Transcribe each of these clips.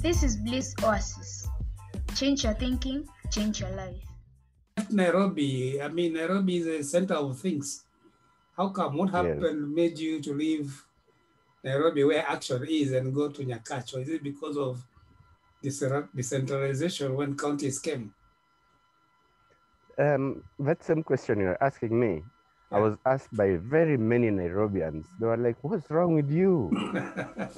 This is Bliss Oasis. Change your thinking, change your life. Nairobi, Nairobi is a center of things. How come? What happened made you to leave Nairobi where action is and go to Nyakach? Or is it because of decentralization when counties came? That same question you're asking me, I was asked by very many Nairobians. They were like, what's wrong with you?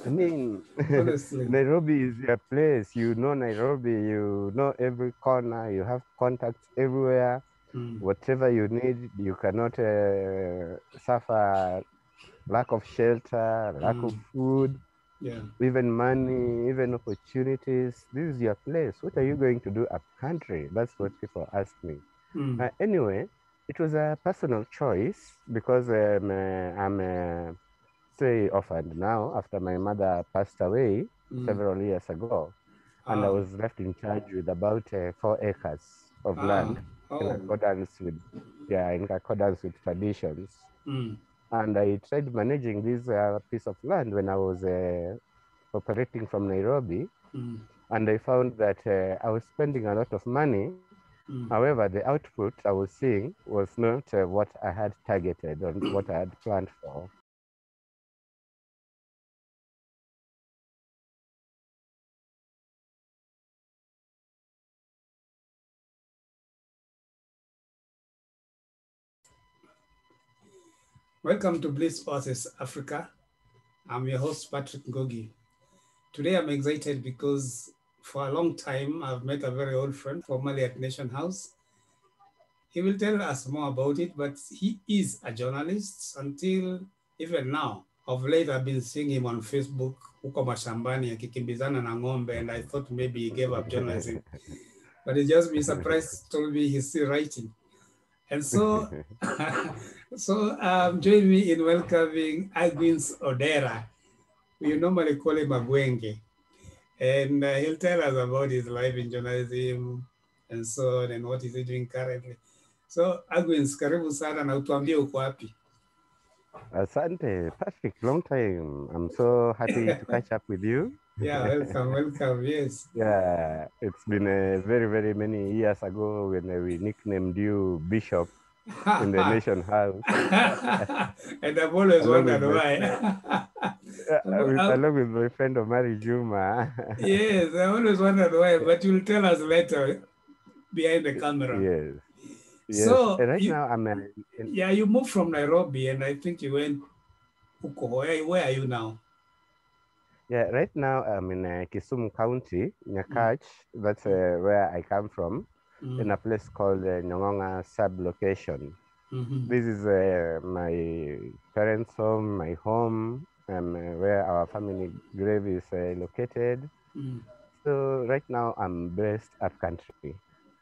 I mean, Honestly. Nairobi is your place. You know Nairobi, you know every corner, you have contacts everywhere. Whatever you need, you cannot suffer lack of shelter, lack of food, even money, even opportunities. This is your place. What are you going to do up country? That's what people ask me. Anyway, it was a personal choice because I'm say orphaned now after my mother passed away several years ago. And I was left in charge with about 4 acres of land in accordance with traditions. And I tried managing this piece of land when I was operating from Nairobi. And I found that I was spending a lot of money. However, the output I was seeing was not what I had targeted or what I had planned for. Welcome to Bliss Oasis Africa. I'm your host, Patrick Ngogi. Today I'm excited because for a long time I've met a very old friend, formerly at Nation House. He will tell us more about it, but he is a journalist until even now. Of late, I've been seeing him on Facebook, huko mashambani akikimbizana na ng'ombe, and I thought maybe he gave up journalism. But he just be surprised, told me he's still writing. And so, join me in welcoming Argwings Odera. We normally call him Agwenge. And he'll tell us about his life in journalism and so on, and what is he doing currently. So, Argwings, karibu sana na utuambie uko wapi. Asante, Patrick, long time. I'm so happy to catch up with you. Yeah, welcome, yes. Yeah, it's been very, very many years ago when we nicknamed you Bishop in the Nation House. And I've always wondered why. Along with my friend Omari Juma. Yes, I always wondered why, but you'll tell us later behind the camera. Yes. Yes. So now I'm you moved from Nairobi, and I think you went Uko. Where are you now? Yeah, right now I'm in Kisumu County, Nyakach. That's where I come from, in a place called Nyongonga sub-location. This is my parents' home, my home, where our family grave is located. So right now I'm based up country.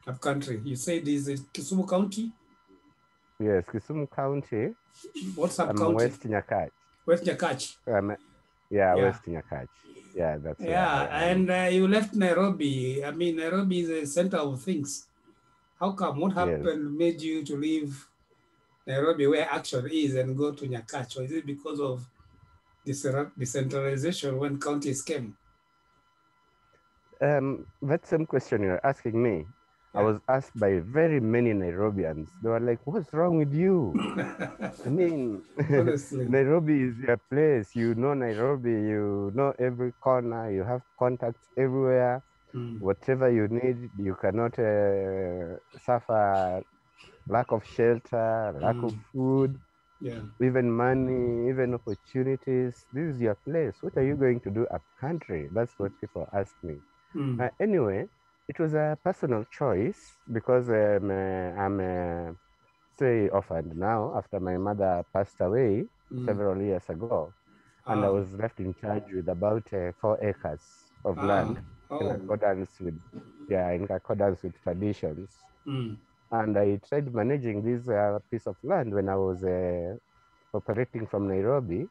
Up country. You say this is Kisumu County? Yes, Kisumu County. What sub-county? West Nyakach. West Nyakach. West Nyakach. Yeah, that's and you left Nairobi. I mean, Nairobi is a center of things. How come? What happened made you to leave Nairobi where action is and go to Nyakach? Or is it because of decentralization when counties came? That same question you're asking me, I was asked by very many Nairobians. They were like, what's wrong with you? I mean, honestly. Nairobi is your place. You know Nairobi, you know every corner, you have contacts everywhere. Whatever you need, you cannot suffer lack of shelter, lack of food, even money, even opportunities. This is your place. What are you going to do up country? That's what people ask me. Anyway, it was a personal choice because I'm say orphaned now after my mother passed away several years ago. And I was left in charge with about 4 acres of land in accordance with traditions. And I tried managing this piece of land when I was operating from Nairobi.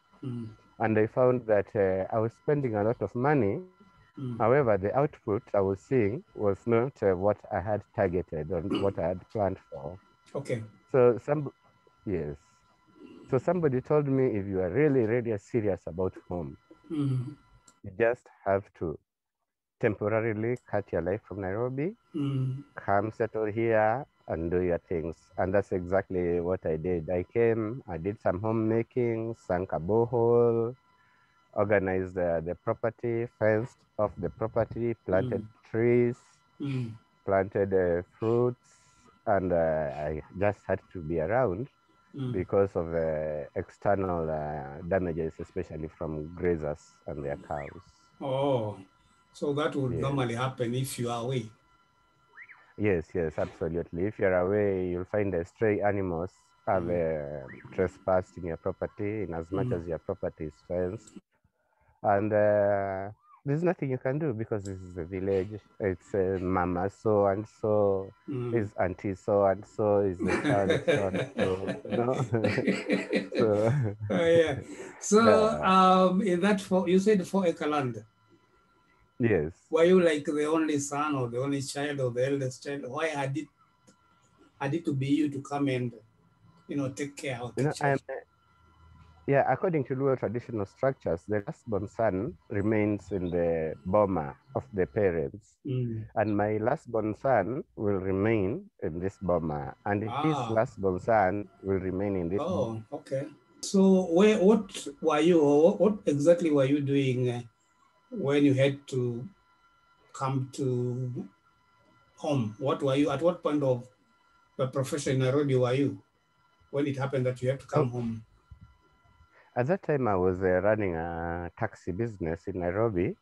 And I found that I was spending a lot of money. However, the output I was seeing was not what I had targeted or what I had planned for. Okay. So somebody told me, if you are really, really serious about home, you just have to temporarily cut your life from Nairobi, come settle here and do your things. And that's exactly what I did. I came, I did some homemaking, sank a borehole, organized the property, fenced off the property, planted trees, planted fruits, and I just had to be around because of external damages, especially from grazers and their cows. Oh, so that would normally happen if you are away. Yes, yes, absolutely. If you're away, you'll find the stray animals have trespassed in your property in as much as your property is fenced. And there's nothing you can do because this is a village. It's mama so and so, is auntie so and so, is the child of so and so. So yeah. So in that you said 4-acre land. Yes. Were you like the only son or the only child or the eldest child? Why had it to be you to come and take care of the child? Yeah, according to rural traditional structures, the last-born son remains in the boma of the parents. And my last-born son will remain in this boma, and his last-born son will remain in this boma. Okay. So what exactly were you doing when you had to come to home? At what point of the profession in Nairobi were you when it happened that you had to come home? At that time, I was running a taxi business in Nairobi,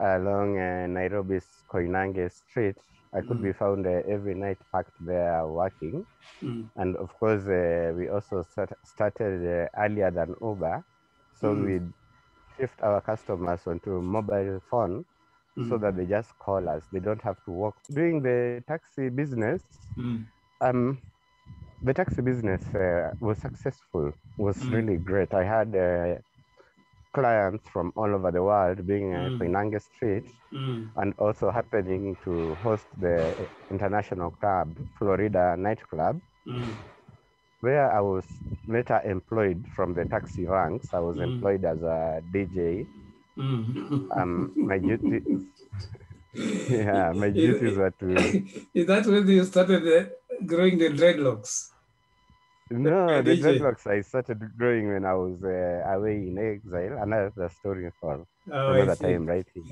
along Nairobi's Koinange Street. I could be found every night parked there working. And of course, we also started earlier than Uber. So we'd shift our customers onto mobile phone so that they just call us. They don't have to walk. Doing the taxi business, the taxi business was successful, was really great. I had clients from all over the world, being Koinange Street, and also happening to host the international club, Florida nightclub, where I was later employed from the taxi ranks. I was employed as a DJ. My duties, my duties were to. Is that when you started growing the dreadlocks? No, the dreadlocks I started growing when I was away in exile. Another story for another time, right here.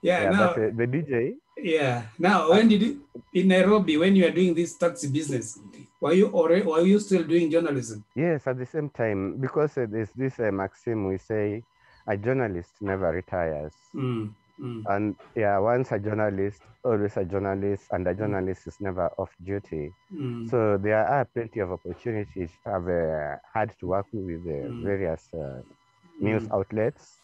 Yeah, now, but the DJ. Yeah. Now, when did you, in Nairobi, when you are doing this taxi business, were you still doing journalism? Yes, at the same time, because there's this maxim we say, a journalist never retires. And yeah, once a journalist, always a journalist, and a journalist is never off duty. So there are plenty of opportunities. I've had to work with various news outlets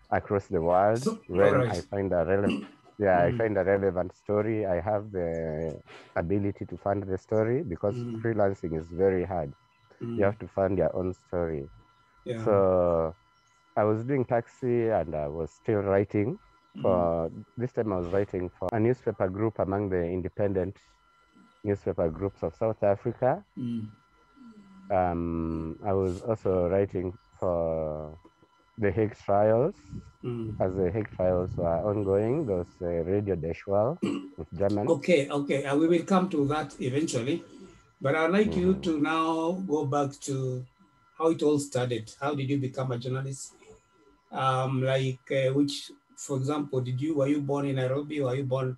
across the world. When I find a relevant, I find a relevant story, I have the ability to fund the story because freelancing is very hard. You have to fund your own story. So I was doing taxi and I was still writing. For this time I was writing for a newspaper group among the independent newspaper groups of South Africa. I was also writing for the Hague trials. As the Hague trials were ongoing, there was Radio Deshwell with German. Okay, we will come to that eventually. But I'd like you to now go back to how it all started. How did you become a journalist? Which, for example, were you born in Nairobi? Were you born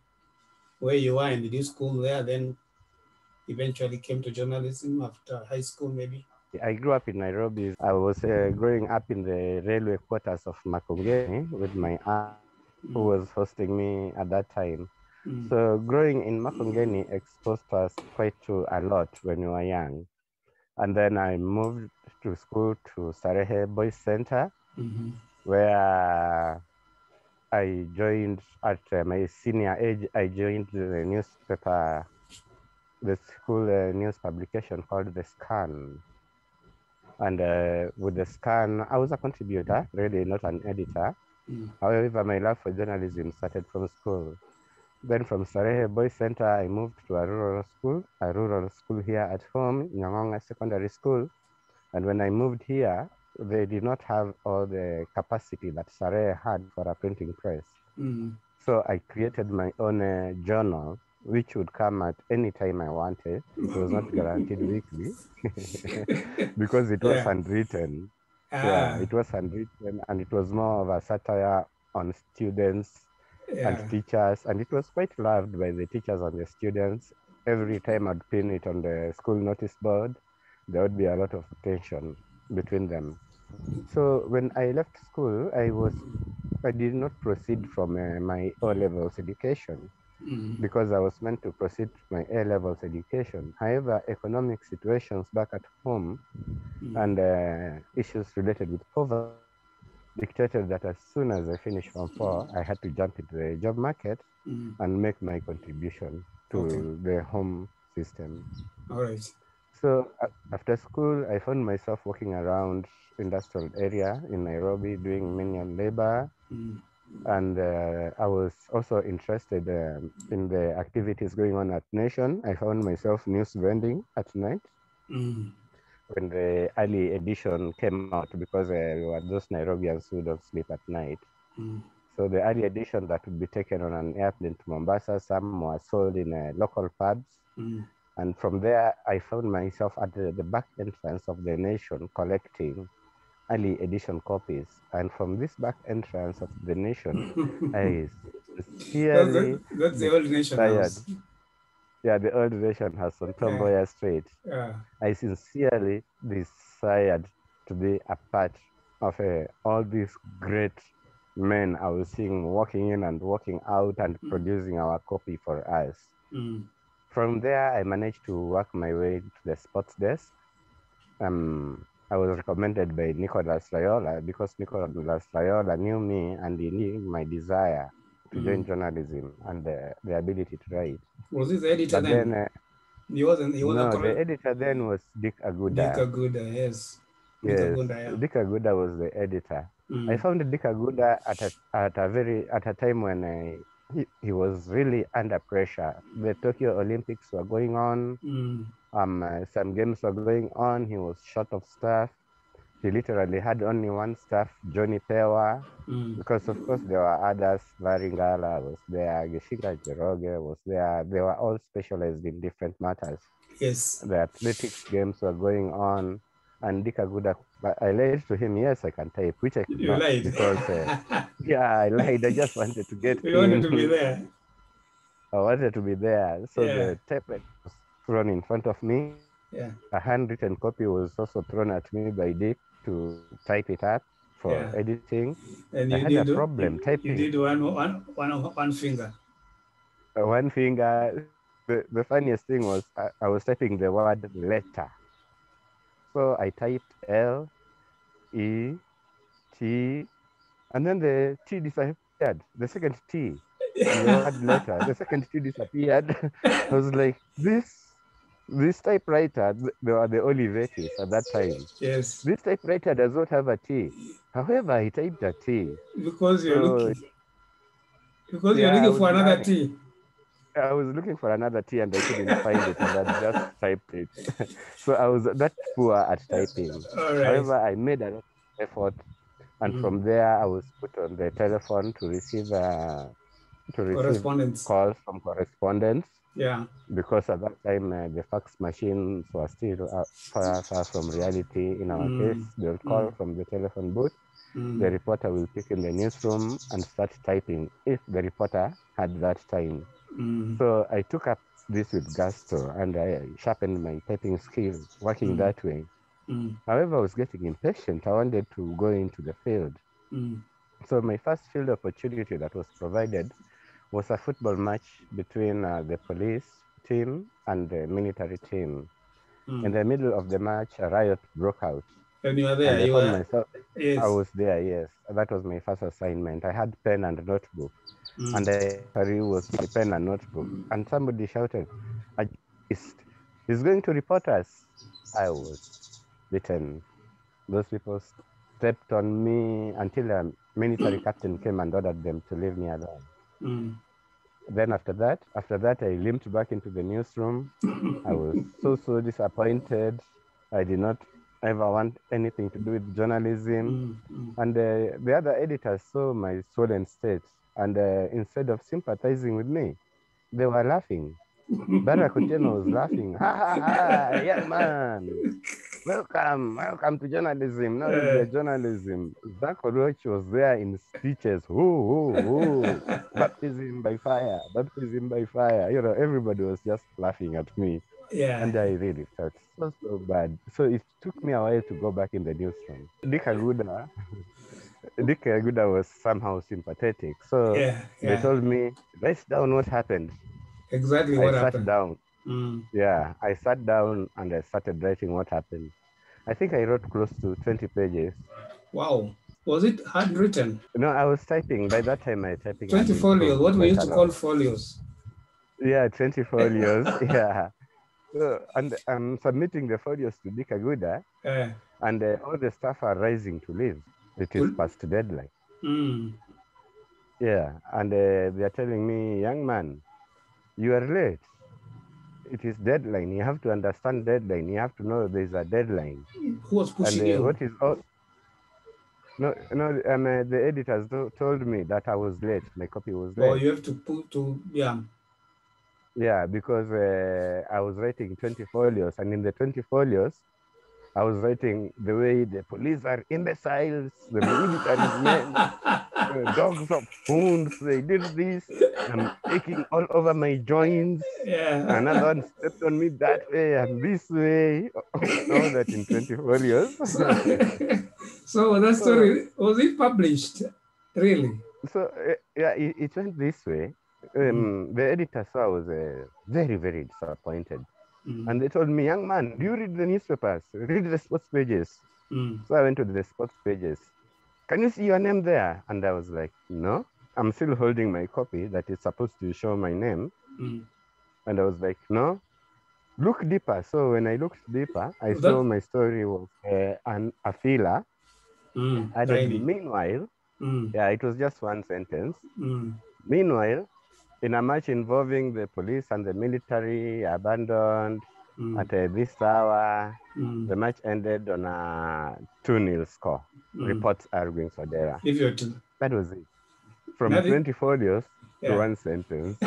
where you are and did you school there? Then eventually came to journalism after high school, maybe? I grew up in Nairobi. I was growing up in the railway quarters of Makongeni with my aunt who was hosting me at that time. So growing in Makongeni exposed us quite to a lot when we were young. And then I moved to school to Sarehe Boys Center, where I joined at my senior age. I joined the newspaper, the school news publication called The Scan. And with The Scan, I was a contributor, really not an editor. However, my love for journalism started from school. Then from Sarehe Boys Center, I moved to a rural school here at home, Nyamora Secondary School. And when I moved here, they did not have all the capacity that Sarehe had for a printing press. So I created my own journal, which would come at any time I wanted. It was not guaranteed weekly because it was handwritten. Yeah, it was handwritten, and it was more of a satire on students and teachers, and it was quite loved by the teachers and the students. Every time I'd pin it on the school notice board, there would be a lot of tension between them. So when I left school, I did not proceed from my O-levels education because I was meant to proceed to my A-levels education. However, economic situations back at home and issues related with poverty dictated that as soon as I finished Form 4, I had to jump into the job market and make my contribution to the home system. All right. So after school, I found myself working around industrial area in Nairobi doing manual labor. And I was also interested in the activities going on at Nation. I found myself news vending at night when the early edition came out, because we were those Nairobians who don't sleep at night. So the early edition that would be taken on an airplane to Mombasa, some were sold in local pubs. And from there, I found myself at the back entrance of the Nation collecting early edition copies. And from this back entrance of the Nation, I sincerely that's the old Nation house. Yeah, the old Nation house on Tomboya Street. I sincerely desired to be a part of all these great men I was seeing walking in and walking out and producing our copy for us. From there, I managed to work my way to the sports desk. I was recommended by Nicholas Rayola because Nicholas Rayola knew me and he knew my desire to join journalism and the ability to write. Was he the editor then? He wasn't. The editor then was Dick Aguda. Dick Aguda, yes. Yes, Dick Aguda was the editor. I found Dick Aguda at a time when he was really under pressure. The Tokyo Olympics were going on. Some games were going on. He was short of staff. He literally had only one staff, Johnny Pewa, because of course there were others. Varingala was there, Geshinga Jeroge was there. They were all specialized in different matters. Yes. The athletics games were going on, and Dick Aguda, I lied to him, yes, I can type, which I could you not. Lied. Because, yeah, I lied. I just wanted to get You wanted to be there. I wanted to be there. So the tablet was thrown in front of me. A handwritten copy was also thrown at me by Dick to type it up for editing. And I had a problem typing. You did one finger. One finger. The funniest thing was I was typing the word letter. So I typed L, E, T, and then the T disappeared. The second T, the word letter, the second T disappeared. I was like, this typewriter, they were the Olivetis at that time. Yes. This typewriter does not have a T. However, he typed a T. Because you're looking. Because you're looking for another T. I was looking for another T and I couldn't find it, and I just typed it. So I was that poor at typing. Right. However, I made a lot of effort, and from there I was put on the telephone to receive calls from correspondents. Yeah. Because at that time the fax machines were still far from reality. In our case, they would call from the telephone booth. The reporter will pick in the newsroom and start typing if the reporter had that time. So I took up this with gusto and I sharpened my typing skills working that way. However, I was getting impatient. I wanted to go into the field. So my first field opportunity that was provided was a football match between the police team and the military team. In the middle of the match, a riot broke out. And you were there? Yes. I was there, yes. That was my first assignment. I had pen and notebook. And the was my pen and notebook. And somebody shouted, he's going to report us. I was bitten. Those people stepped on me until a military captain came and ordered them to leave me alone. Then after that, I limped back into the newsroom. I was so disappointed. I did not ever want anything to do with journalism. And the other editors saw my swollen state And instead of sympathizing with me, they were laughing. Barack Otieno was laughing. Ha ha ha, young man. Welcome to journalism. Now is your journalism. Zach Oroch was there in speeches. Baptism by fire, baptism by fire. You know, everybody was just laughing at me. Yeah. And I really felt so bad. So it took me a while to go back in the newsroom. Dick Aguda was somehow sympathetic. So they told me, write down what happened. Exactly what happened. I sat down. Yeah, I sat down and I started writing what happened. I think I wrote close to 20 pages. Wow. Was it handwritten? No, I was typing. By that time, I typing. 20 folios. What we used to call folios. Yeah, 20 folios. Yeah. So, and I'm submitting the folios to Dick Aguda, and all the staff are rising to leave. It is past deadline. Yeah, and they are telling me, young man, you are late. It is deadline. You have to understand deadline. You have to know there is a deadline. Who was pushing you? What is all? No. The editors told me that I was late. My copy was late. Oh, you have to put to Yeah, because I was writing 20 folios, and in the 20 folios, I was writing the way the police are imbeciles, the military men, dogs of hounds, they did this, I'm aching all over my joints. Yeah. Another one stepped on me that way and this way. All that in 20 folios. So that story, was it published? Really? So, yeah, it went this way. The editor saw I was very, very disappointed. And they told me, young man, do you read the newspapers? Read the sports pages. So I went to the sports pages. Can you see your name there? And I was like, no. I'm still holding my copy that is supposed to show my name. And I was like, no. Look deeper. So when I looked deeper, I saw my story was a filler. Meanwhile, yeah, it was just one sentence. Meanwhile, in a match involving the police and the military abandoned at this hour, the match ended on a 2-0 score. Reports Argwings Odera. That was it. From 20 folios to one sentence.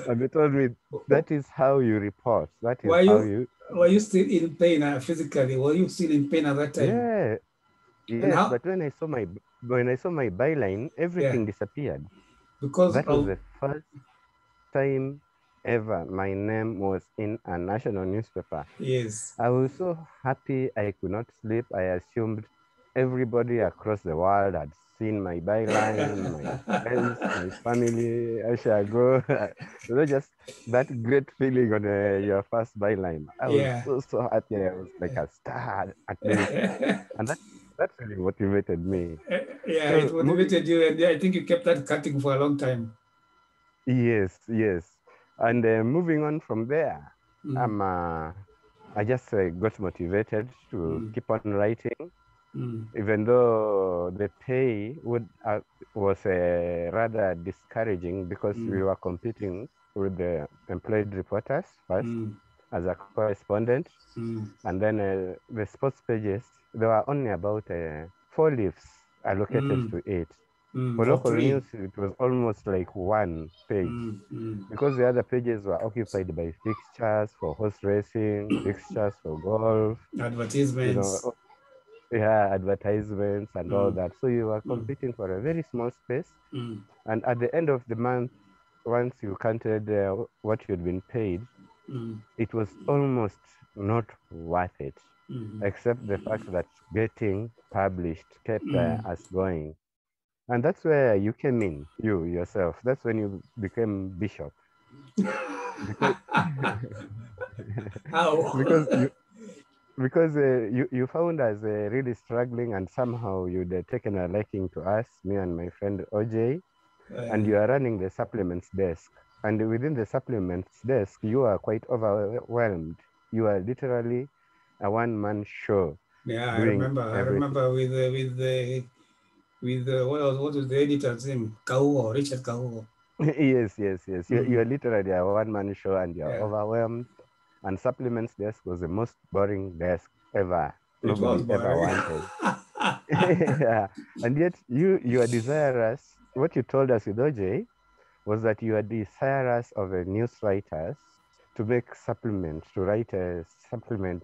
And they told me, that is how you report. That is how you... Were you still in pain physically? Were you still in pain at that time? Yeah. Yes, but when I saw my byline, everything disappeared. Because that was the first time ever my name was in a national newspaper. Yes. I was so happy I could not sleep. I assumed everybody across the world had seen my byline, my friends, my family. I shall go. You know, just that great feeling on your first byline. I was so happy. I was like a star at least. And that really motivated me. Yeah, so, it motivated you, and I think you kept that cutting for a long time. Yes. And moving on from there, I just got motivated to keep on writing, even though the pay was rather discouraging because we were competing with the employed reporters first as a correspondent, and then the sports pages. There were only about 4 leaves allocated to 8. For local news, it was almost like 1 page because the other pages were occupied by fixtures for horse racing, fixtures for golf, advertisements. Advertisements and all that. So you were competing for a very small space. And at the end of the month, once you counted what you'd been paid, it was almost not worth it. Except the fact that getting published kept us going. And that's where you came in, you yourself. That's when you became bishop. How? Because you found us really struggling, and somehow you'd taken a liking to us, me and my friend OJ, and you are running the supplements desk. And within the supplements desk, you are quite overwhelmed. You are literally a one-man show. Yeah, I remember with what was the editor's name? Richard Kauo. Yes. You are literally a one-man show, and you're overwhelmed. And supplements desk was the most boring desk ever. Nobody ever wanted. Yeah. And yet you are desirous. What you told us with OJ was that you are desirous of a news writers to make supplements, to write a supplement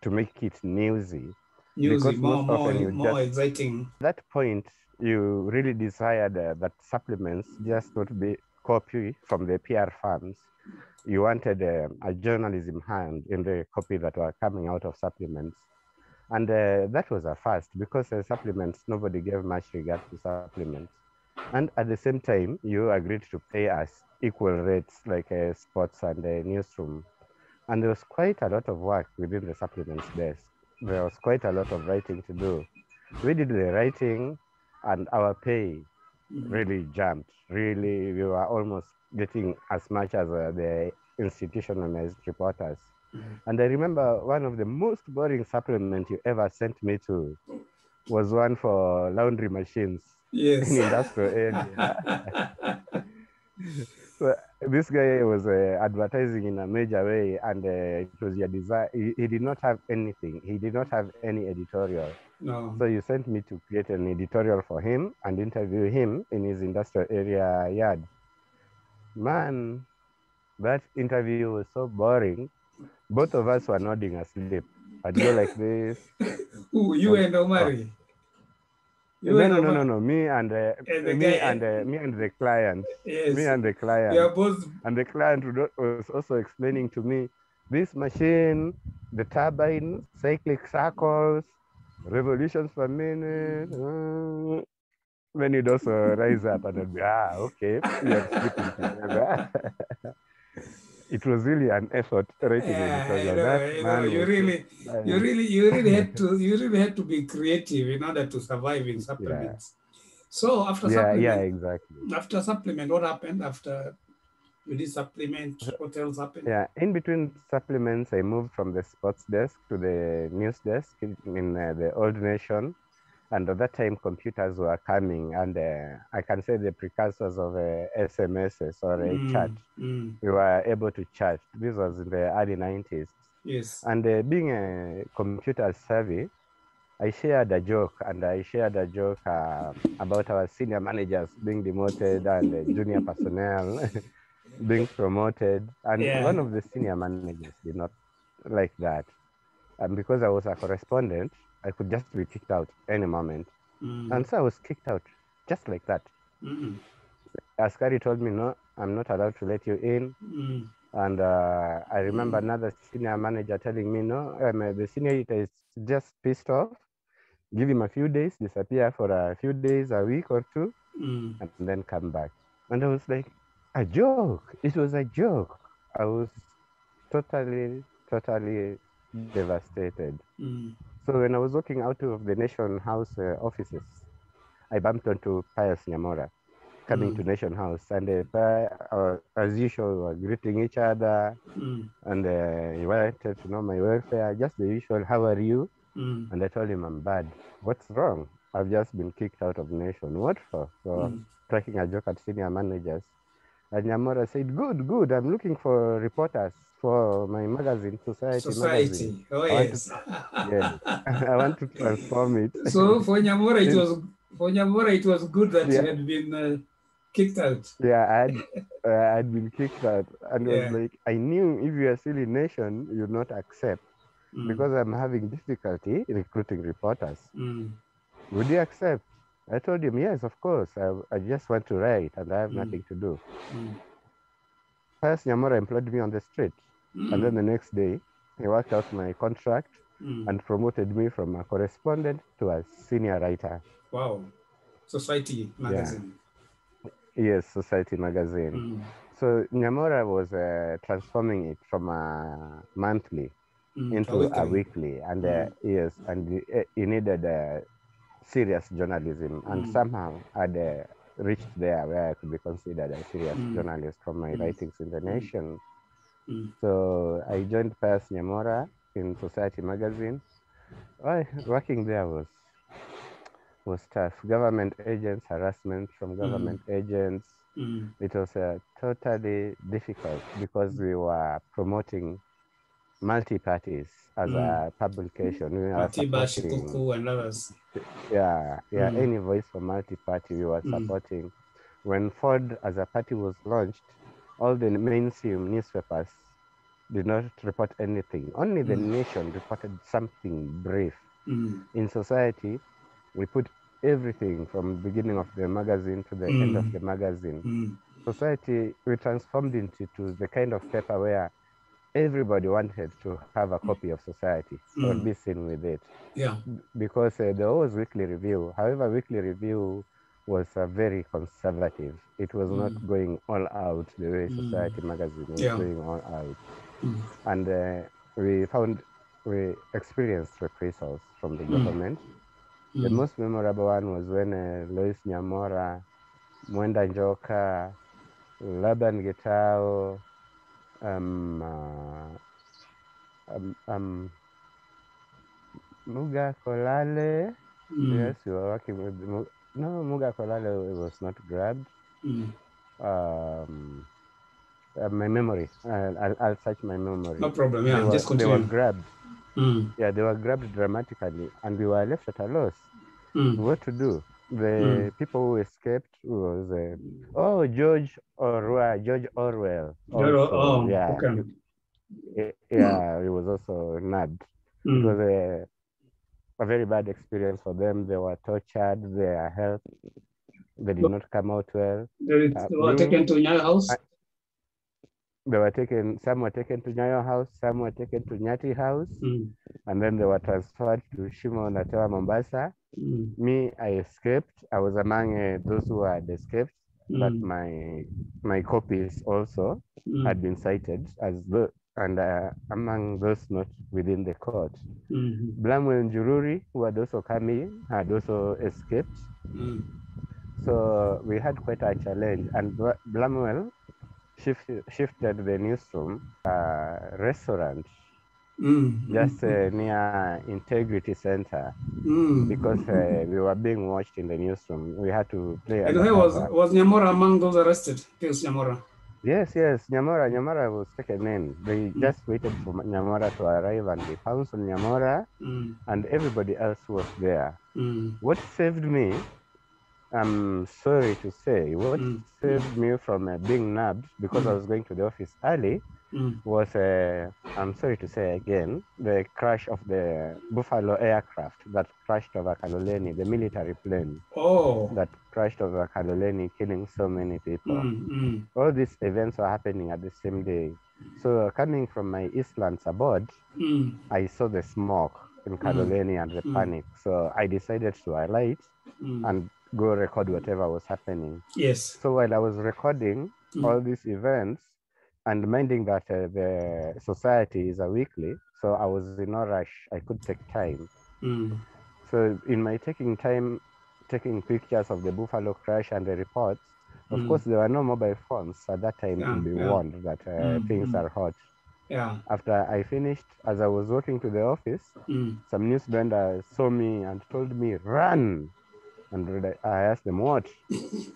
to make it newsy. Newsy, Because most often you more just, exciting. at that point, you really desired that supplements just not be copy from the PR firms. You wanted a journalism hand in the copy that were coming out of supplements. And that was a first because supplements, nobody gave much regard to supplements. And at the same time, you agreed to pay us equal rates like sports and newsroom. And there was quite a lot of work within the supplements desk. There was quite a lot of writing to do. We did the writing and our pay really jumped. Really, we were almost getting as much as the institutionalized reporters. And I remember one of the most boring supplements you ever sent me to was one for laundry machines in industrial area. So this guy was advertising in a major way, and it was your desire. He did not have anything. He did not have any editorial. No. So you sent me to create an editorial for him and interview him in his industrial area yard. Man, that interview was so boring. Both of us were nodding asleep. I'd go like this. Who, you and Omari? No. Me and the client. Yes. Me and the client. You are both. And the client was also explaining to me this machine, the turbine, cyclic circles, revolutions per minute. Then you'd also rise up and I'd be, okay, we are sleeping together. It was really an effort writing you really had to be creative in order to survive in supplements. So after supplement, exactly. After supplement, what happened after you did supplement? What else happened? Yeah, in between supplements, I moved from the sports desk to the news desk in the old nation. And at that time, computers were coming, and I can say the precursors of SMSs or a chat. We were able to chat. This was in the early 90s. Yes. And being a computer savvy, I shared a joke, about our senior managers being demoted and junior personnel being promoted. And one of the senior managers did not like that. And because I was a correspondent, I could just be kicked out any moment. And so I was kicked out just like that. Askari told me, no, I'm not allowed to let you in. And I remember another senior manager telling me, no, the senior editor is just pissed off. Give him a few days, disappear for a few days, a week or two, and then come back. And I was like, a joke. It was a joke. I was totally devastated. So when I was walking out of the Nation House offices, I bumped into Pius Nyamora coming to Nation House, and as usual, we were greeting each other, and he wanted to know my welfare, just the usual, how are you? And I told him, I'm bad. What's wrong? I've just been kicked out of Nation. What for? So cracking a joke at senior managers. And Nyamora said, good, I'm looking for reporters for my magazine, Society magazine. Oh, yes. I want to transform it. So for Nyamora, it was good that you had been kicked out. Yeah, I had been kicked out. And it was like, I knew if you are still in Nation, you'd not accept. Because I'm having difficulty recruiting reporters. Would you accept? I told him, yes, of course. I just want to write and I have nothing to do. Pius Nyamora employed me on the street. And then the next day, he worked out my contract and promoted me from a correspondent to a senior writer. Wow. Society magazine. Yes, Society magazine. So Nyamora was transforming it from a monthly into a weekly. And yes, and he needed serious journalism. And somehow I'd reached there where I could be considered a serious journalist from my writings in the Nation. So I joined Pius Nyamora in Society magazine. Working there was tough. Government agents, harassment from government agents. It was totally difficult because we were promoting multi-parties as a publication. We were supporting and others. Any voice for multi-party we were supporting. When Ford as a party was launched, all the mainstream newspapers did not report anything. Only the Nation reported something brief. In society, we put everything from the beginning of the magazine to the end of the magazine. Society, we transformed into the kind of paper where everybody wanted to have a copy of society or be seen with it. Yeah. Because there was weekly review. However, weekly review was very conservative. It was not going all out the way Society magazine was going all out. And we experienced reprisals from the government. The most memorable one was when Pius Nyamora, Mwenda Njoka, Laban Gitao, Muga Kolale. Yes, we were working with Muga Kolale was not grabbed. My memory. I'll search my memory. No problem. Yeah, just continue. They were grabbed. Yeah, they were grabbed dramatically, and we were left at a loss. What to do? The people who escaped was George Orwell. Also, okay. He was also nabbed. It was a very bad experience for them. They were tortured. Their health, they did not come out well. They were taken to Nyayo House? Some were taken to Nyayo House, some were taken to Nyati House, and then they were transferred to Shimo Natewa, Mombasa. Me, I escaped. I was among those who had escaped, but my copies also had been cited as among those not within the court. Blamwell and Jururi, who had also come in, had also escaped. So we had quite a challenge, and Blamwell shifted the newsroom restaurant just near Integrity Center because we were being watched in the newsroom. We had to play. And where was Nyamora among those arrested? Pius Nyamora. Yes. Nyamora was taken in. They just waited for Nyamora to arrive, and they pounced on Nyamora, and everybody else was there. What saved me, I'm sorry to say, what saved me from being nabbed, because I was going to the office early, was, I'm sorry to say again, the crash of the Buffalo aircraft that crashed over Kaloleni, the military plane that crashed over Kaloleni, killing so many people. All these events were happening at the same day. So coming from my Eastlands abroad, I saw the smoke in Kaloleni and the panic. So I decided to alight and go record whatever was happening. Yes. So while I was recording all these events and minding that the society is a weekly, so I was in no rush. I could take time. So in my taking pictures of the Buffalo crash and the reports, of course, there were no mobile phones at that time to be warned that things are hot. Yeah. After I finished, as I was walking to the office, some news vendors saw me and told me, run. And I asked them, what?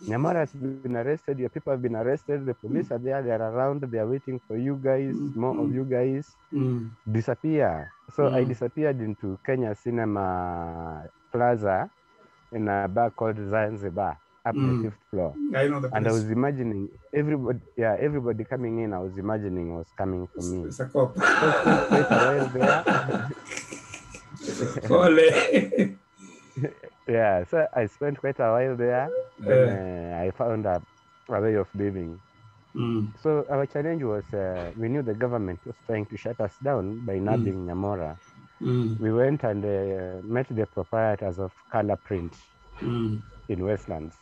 Nyamora has been arrested, your people have been arrested, the police are there, they're around, they're waiting for you guys, more of you guys. Disappear. So I disappeared into Kenya Cinema Plaza in a bar called Zanzibar, up the 5th floor. I know the place. And I was imagining everybody coming in, I was imagining was coming for me. It's a cop. Yeah, so I spent quite a while there. Then I found a way of living. So our challenge was, we knew the government was trying to shut us down by nabbing Nyamora. We went and met the proprietors of Color Print in Westlands.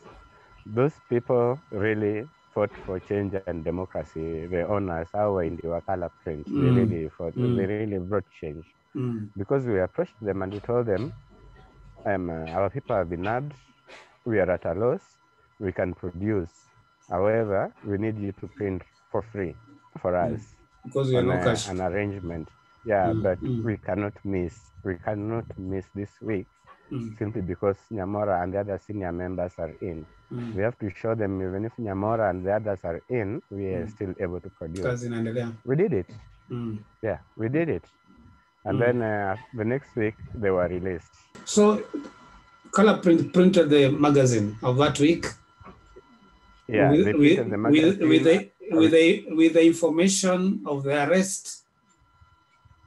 Those people really fought for change and democracy. The owners, our India Color Print, they really fought. They really brought change. Because we approached them and we told them, our people have been nabbed, we are at a loss, we can produce. However, we need you to print for free for us. Because we have no cash. An arrangement. Yeah, but we cannot miss this week simply because Nyamora and the other senior members are in. We have to show them even if Nyamora and the others are in, we are still able to produce. We did it. Yeah, we did it. And then the next week, they were released. So Color Print printed the magazine of that week. Yeah, they printed the magazine. With the information of the arrest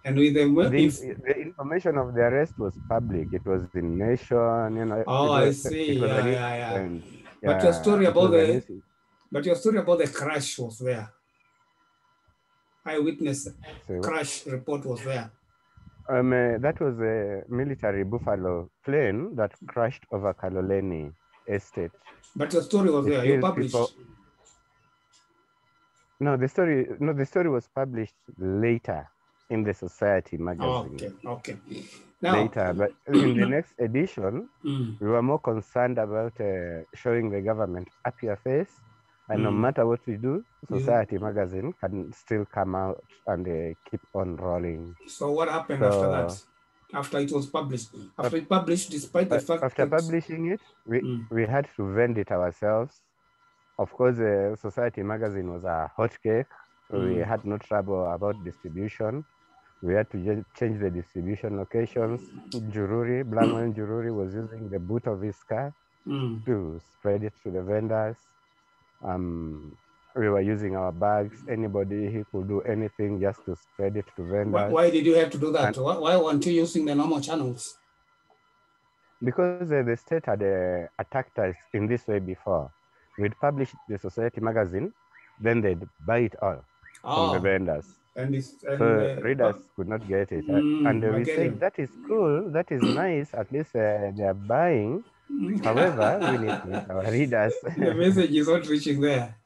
and with the information of the arrest was public. It was in Nation, you know. Oh, I see. Yeah. But your story about the crash was there. Eyewitness crash report was there. That was a military Buffalo plane that crashed over Kaloleni Estate. But your story was there. You published. No, the story was published later in the Society magazine. Okay. Now, later, but in the next edition, we were more concerned about showing the government up your face, and no matter what we do, Society magazine can still come out and keep on rolling. So what happened after that? After it was published? After it published, despite the fact after publishing it, we had to vend it ourselves. Of course, Society magazine was a hot cake. We had no trouble about distribution. We had to change the distribution locations. Jururi, Blackman Jururi was using the boot of his car to spread it to the vendors. We were using our bags. Anybody who could do anything just to spread it to vendors. Why did you have to do that? Why weren't you using the normal channels? Because the state had attacked us in this way before. We'd publish the Society magazine, then they'd buy it all from the vendors. So readers could not get it. And we said, that is cool, that is nice, at least they're buying. However, we need to meet our readers. The message is not reaching there.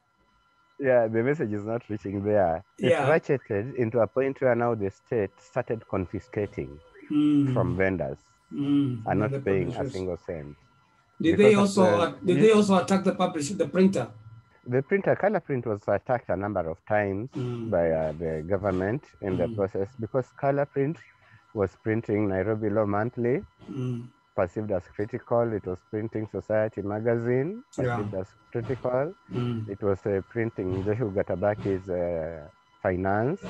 Yeah, the message is not reaching there. It ratcheted into a point where now the state started confiscating from vendors and not paying a single cent. Did they also attack the printer? The printer, Color Print, was attacked a number of times by the government in the process, because Color Print was printing Nairobi Law Monthly, perceived as critical. It was printing Society magazine, perceived as critical. It was printing Joshua Gatabaki's Finance,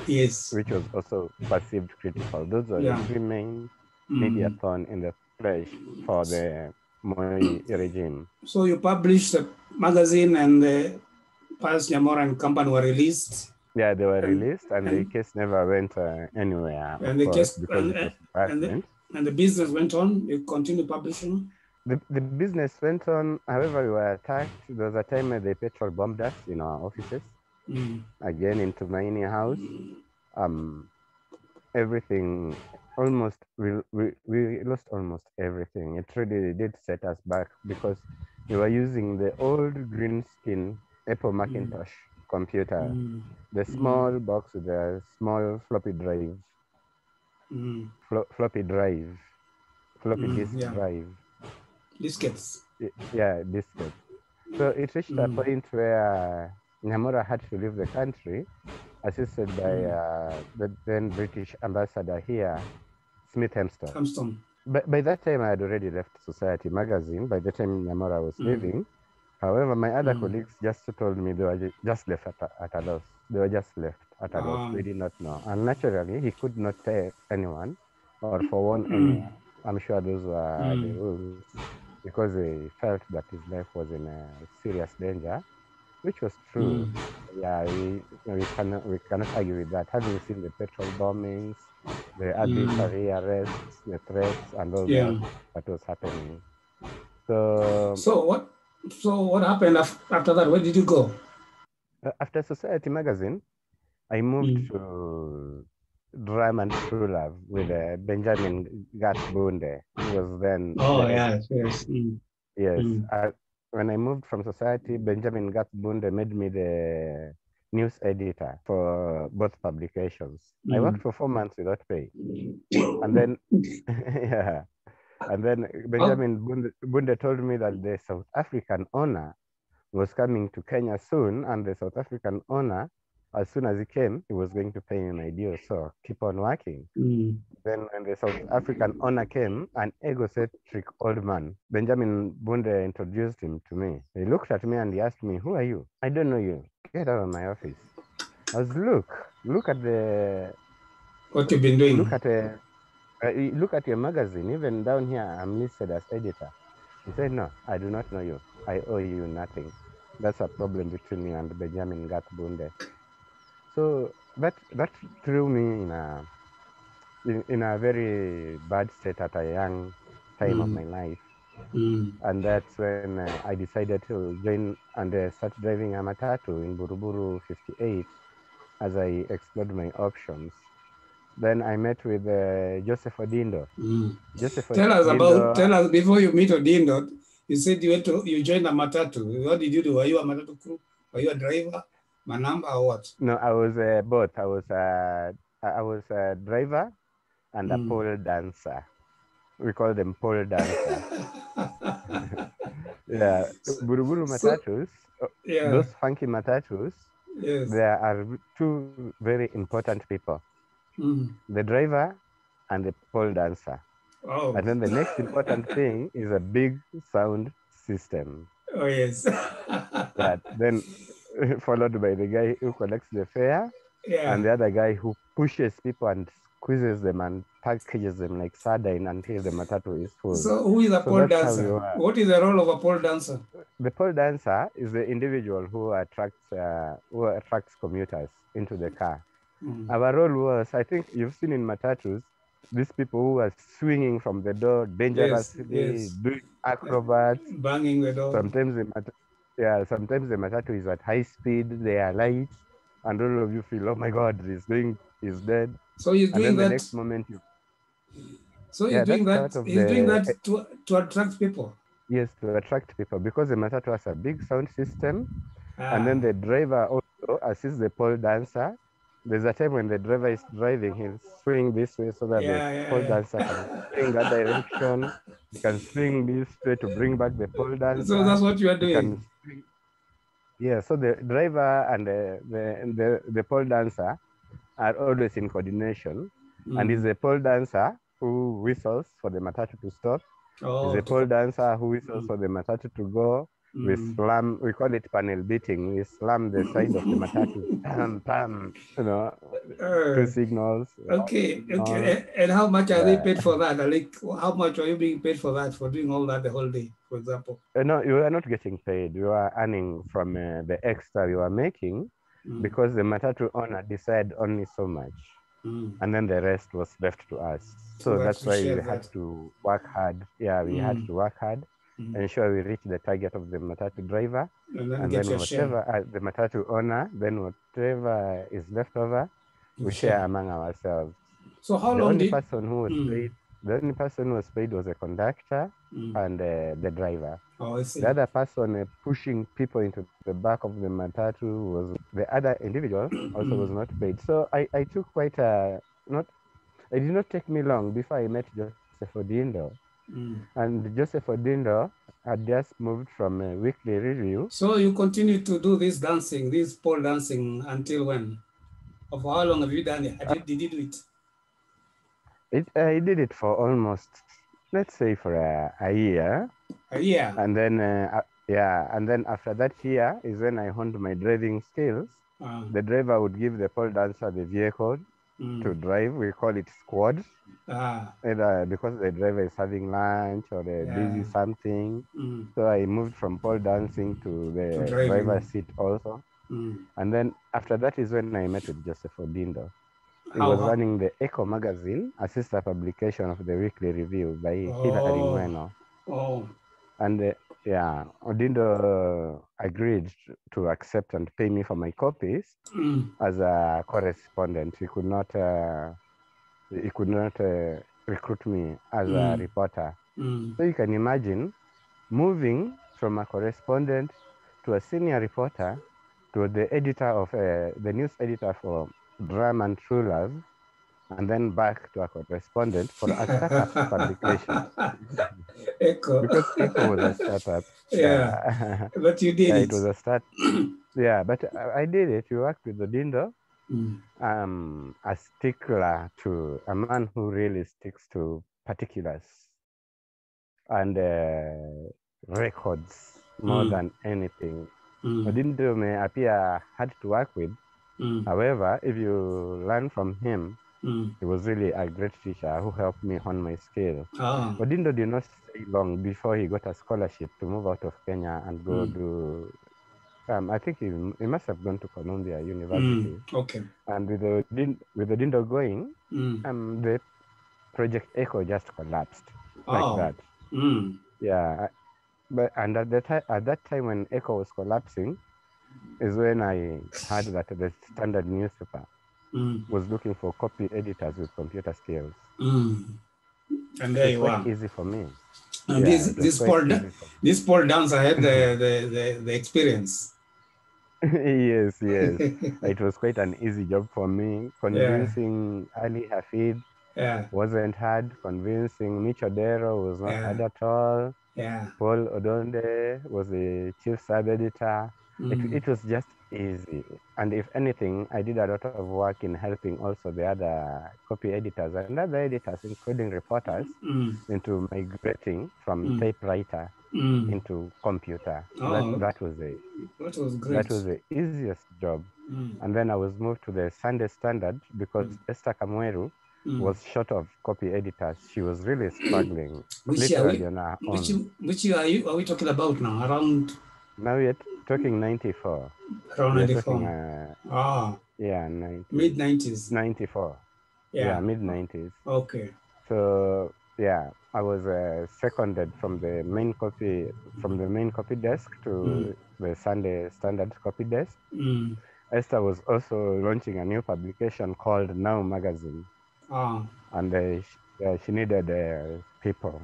which was also perceived critical. Those were the three main media thorn in the flesh for the Moi regime. So you published a magazine, and the Pius Nyamora and company were released. Yeah, they were released, and the case never went anywhere. And the case and the business went on. You continued publishing. The business went on. However, we were attacked. There was a time when they petrol bombed us in our offices. Again, into Tumaini House. Everything. Almost, we lost almost everything. It really did set us back, because we were using the old green skin Apple Macintosh computer, the small box with the small floppy drive, floppy disk drive. Diskettes. Yeah, diskettes. So it reached a point where Nyamora had to leave the country, assisted by the then British ambassador here, Smith Hempston. By that time, I had already left Society magazine. By the time Nyamora was leaving, however, my other colleagues just told me they were just left at a loss. They were just left at a loss. They did not know. And naturally, he could not tell anyone or forewarn anyone. I'm sure those were the rules, because he felt that his life was in serious danger, which was true. Yeah, we cannot argue with that. Having seen the petrol bombings, the arbitrary arrests, the threats, and all that was happening. So what happened after that? Where did you go? After Society magazine, I moved to Drum and True Love with Benjamin Gatbunde, who was then. Yes. When I moved from Society, Benjamin Gatbunde made me the news editor for both publications. I worked for 4 months without pay. And then, and then Benjamin Bunde told me that the South African owner was coming to Kenya soon, and the South African owner, as soon as he came, he was going to pay me my due, so keep on working. Then when the South African owner came, an egocentric old man, Benjamin Bunde, introduced him to me. He looked at me and he asked me, "Who are you?" "I don't know you. Get out of my office." I was, look at the... What you've been doing. Look at your magazine. Even down here, I'm listed as editor. He said, no, I do not know you. I owe you nothing. That's a problem between you and Benjamin Gatbunde. So that threw me in a very bad state at a young time of my life. And that's when I decided to join and start driving a matatu in Buruburu 58 as I explored my options. Then I met with Joseph Odindo. Tell us before you meet Odindo. You said you joined a matatu. What did you do? Were you a matatu crew? Were you a driver, manamba, or what? No, I was both. I was a driver and a pole dancer. We call them pole dancer. Yeah, Buruburu matatus. Those funky matatus. Yes. There are two very important people: the driver and the pole dancer. Oh. And then the next important thing is a big sound system. Oh, yes. That then followed by the guy who collects the fare, and the other guy who pushes people and squeezes them and packages them like sardine until the matatu is full. So who is a pole dancer? What is the role of a pole dancer? The pole dancer is the individual who attracts commuters into the car. Our role was, I think you've seen in matatus, these people who are swinging from the door dangerously, doing acrobats, banging the door. Sometimes the matatu is at high speed, they are light, and all of you feel, oh my God, he's dead. So he's doing that. The next moment he's doing that to attract people. Yes, to attract people, because the matatu has a big sound system, and then the driver also assists the pole dancer. There's a time when the driver is driving, he'll swing this way so that the pole dancer can swing that direction. He can swing this way to bring back the pole dancer. So that's what you are doing. Yeah, so the driver and the pole dancer are always in coordination. And it's the pole dancer who whistles for the matatu to stop. It's the pole dancer who whistles for the matatu to go. We slam, we call it panel beating. We slam the side of the matatu, pam, pam, two signals. Okay. And how much are they paid for that? Like, how much are you being paid for that, for doing all that the whole day, for example? No, you are not getting paid. You are earning from the extra you are making, because the matatu owner decided only so much. And then the rest was left to us. So that's why we had to work hard. Yeah, we had to work hard. Ensure we reach the target of the matatu driver, and then whatever the matatu owner, then whatever is left over, we share among ourselves. So how long the only person who was paid was the conductor and the driver. Oh, I see. The other person pushing people into the back of the matatu was the other individual, also was not paid. So I took quite it did not take me long before I met Joseph Odindo. And Joseph Odindo had just moved from a weekly review. So you continued to do this dancing, this pole dancing, until when? Or for how long have you done it? Did you do it? I did it for almost, let's say, for a year. A year? And then, and then after that year is when I honed my driving skills. The driver would give the pole dancer the vehicle to drive. We call it squad. Either because the driver is having lunch or busy something. So I moved from pole dancing to the driver's seat also. And then after that is when I met with Joseph Odindo. He was running the Echo magazine, a sister publication of the Weekly Review by Hilary Ngweno. And Odindo agreed to accept and pay me for my copies as a correspondent. He could not recruit me as a reporter. So you can imagine moving from a correspondent to a senior reporter to the editor of the news editor for Drum and True Love, and then back to a correspondent for a startup publication. Echo. Because Echo was a startup. Yeah, but you did it. It was a start. Yeah, but I did it. You worked with Odindo. A stickler, to a man who really sticks to particulars and records more than anything. Odindo may appear hard to work with, However, if you learn from him, he was really a great teacher who helped me hone my skill. Odindo did not stay long before he got a scholarship to move out of Kenya and go do. I think he must have gone to Columbia University. Okay. And with Odindo going, the Project Echo just collapsed like that. Yeah, and at that time when Echo was collapsing, is when I heard that the Standard newspaper was looking for copy editors with computer skills. And there you are. Easy for me. And this Paul Dance, I had the experience. Yes. It was quite an easy job for me. Convincing Ali Hafid wasn't hard. Convincing Mich Odera was not hard at all. Paul Odonde was the chief sub-editor. It was just easy. And if anything, I did a lot of work in helping also the other copy editors and other editors, including reporters, into migrating from typewriter into computer. That was great. That was the easiest job. And then I was moved to the Sunday Standard because Esther Kamweru was short of copy editors. She was really struggling. Which year are we talking about now? Around? Now we're talking 94. Around 94. Yeah, mid-90s. 94. Yeah, mid-90s. Okay. So yeah, I was seconded from the main copy desk to the Sunday Standard copy desk. Esther was also launching a new publication called Now Magazine. And she needed people.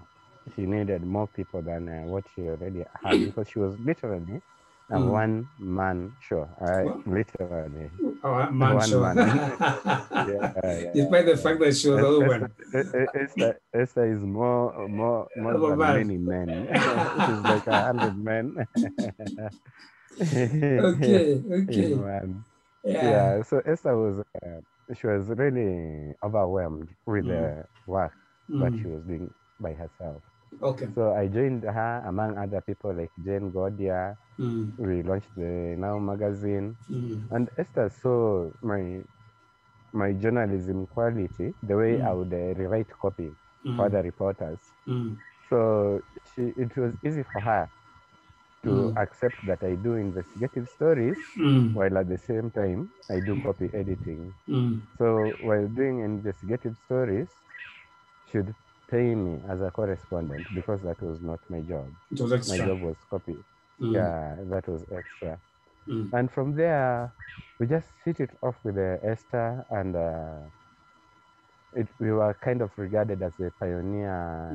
She needed more people than what she already had because she was literally a one-man show. Literally. Man show. Despite the fact that she was a woman. Esther is more than many men. She's like 100 men. Okay. So Esther was she was really overwhelmed with the work that she was doing by herself. Okay. So I joined her among other people like Jane Godia. We launched the Now magazine, and Esther saw my journalism quality, the way I would rewrite copy for other reporters. So it was easy for her to accept that I do investigative stories while at the same time I do copy editing. So while doing investigative stories, she'd pay me as a correspondent because that was not my job. It was extra. My job was copy. Yeah, that was extra. And from there, we just hit it off with Esther, and we were kind of regarded as the pioneer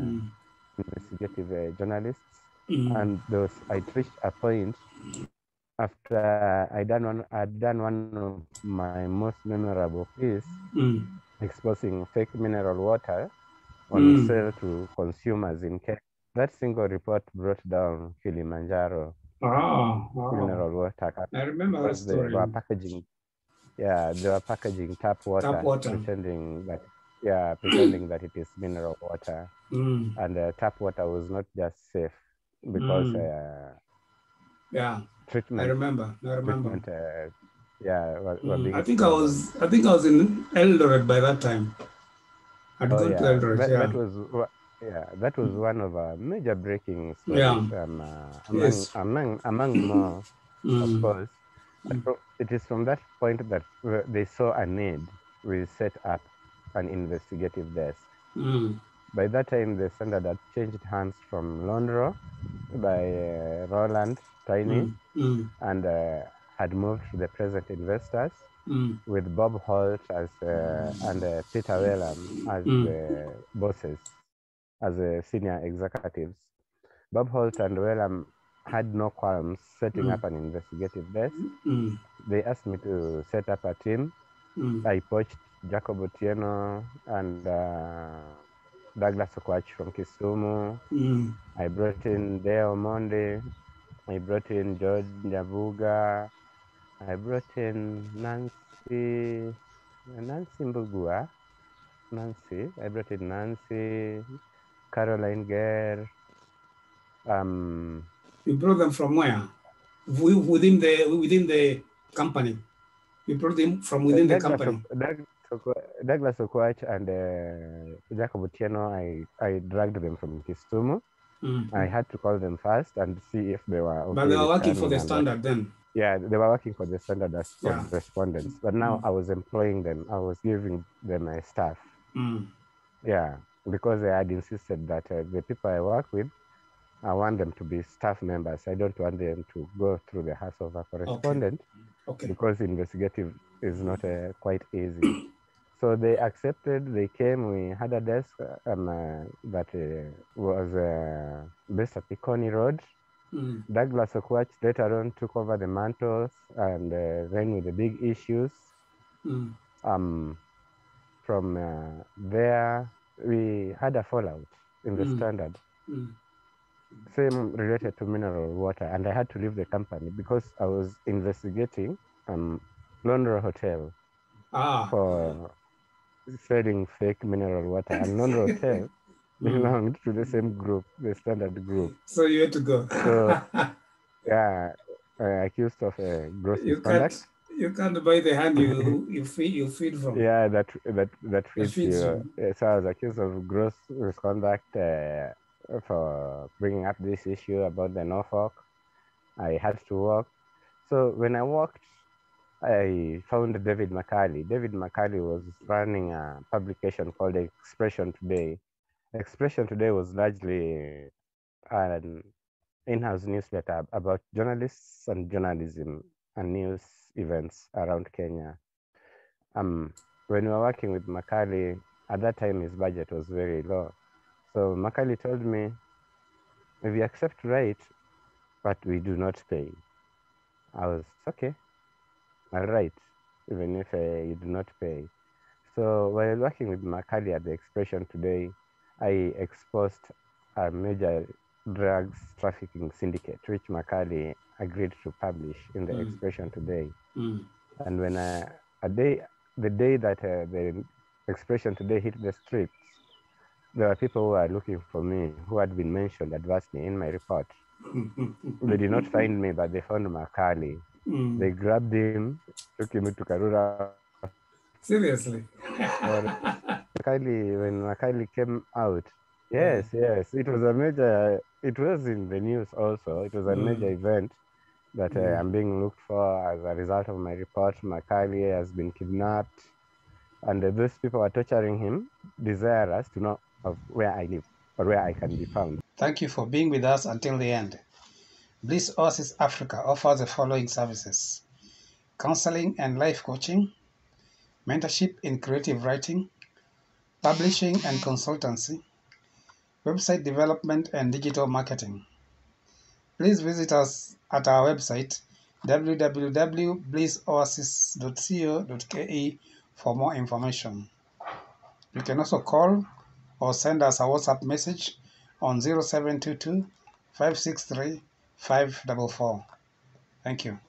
investigative journalists. And I reached a point after I'd done one of my most memorable pieces, exposing fake mineral water on sale to consumers in Kenya. That single report brought down Kilimanjaro mineral water. I remember that story. They were packaging tap water. Pretending that it is mineral water. And tap water was not just safe because treatment. I remember. I think I was in Eldoret by that time. I'd gone to Eldoret. That was one of our major breaking stories. Among more, of course. It is from that point that they saw a need. We set up an investigative desk. By that time, the Standard had changed hands from Londro by Roland Tiny and had moved to the present investors with Bob Holt and Peter Wellham as the bosses, as the senior executives. Bob Holt and Wellham had no qualms setting up an investigative desk. They asked me to set up a team. I poached Jacob Otieno and Douglas Okwach from Kisumu. I brought in Deo Monde. I brought in George Nyabuga. I brought in Nancy Mbugua. I brought in Nancy, Caroline Gare. You brought them from where? Within the company? You brought them from within the company? Douglas Okwach and Jacob Otieno, I dragged them from Kisumu. I had to call them first and see if they were okay. But they were working for the Standard then? Yeah, they were working for the Standard as correspondents. But now I was employing them. I was giving them my staff. Yeah, because they had insisted that the people I work with, I want them to be staff members. I don't want them to go through the house of a correspondent because investigative is not quite easy. So they accepted, they came, we had a desk that was based at Piconi Road. Douglas Okwach later on took over the mantles and ran with the big issues. From there, we had a fallout in the Standard. Same related to mineral water, and I had to leave the company because I was investigating Londra Hotel for selling fake mineral water, and Londra Hotel belonged to the same group, the Standard group. So you had to go. So yeah, accused of gross misconduct. You can't buy the hand you feed from. Yeah, that feeds you. So I was accused of gross misconduct for bringing up this issue about the Norfolk. I had to walk. So when I walked, I found David McCarley. David McCarley was running a publication called Expression Today. Expression Today was largely an in-house newsletter about journalists and journalism and news events around Kenya. When we were working with McCarley, at that time his budget was very low. So McCarley told me, if you accept right, but we do not pay. I was, okay, all right, even if you do not pay. So while working with McCarley at the Expression Today, I exposed a major drugs trafficking syndicate, which McCarley agreed to publish in the Expression Today. And when the day that the Expression Today hit the streets, there were people who were looking for me, who had been mentioned adversely in my report. They did not find me, but they found McCarley. They grabbed him, took him to Karura. Seriously? When McCarley came out, yes, it was a major, it was in the news also. It was a major event that I'm being looked for as a result of my report. McCarley has been kidnapped, and these people are torturing him, desirous to know of where I live or where I can be found. Thank you for being with us until the end. Bliss Oasis Africa offers the following services: counseling and life coaching, mentorship in creative writing, publishing and consultancy, website development and digital marketing. Please visit us at our website www.blissoasis.co.ke for more information. You can also call or send us a WhatsApp message on 0722 563 544. Thank you.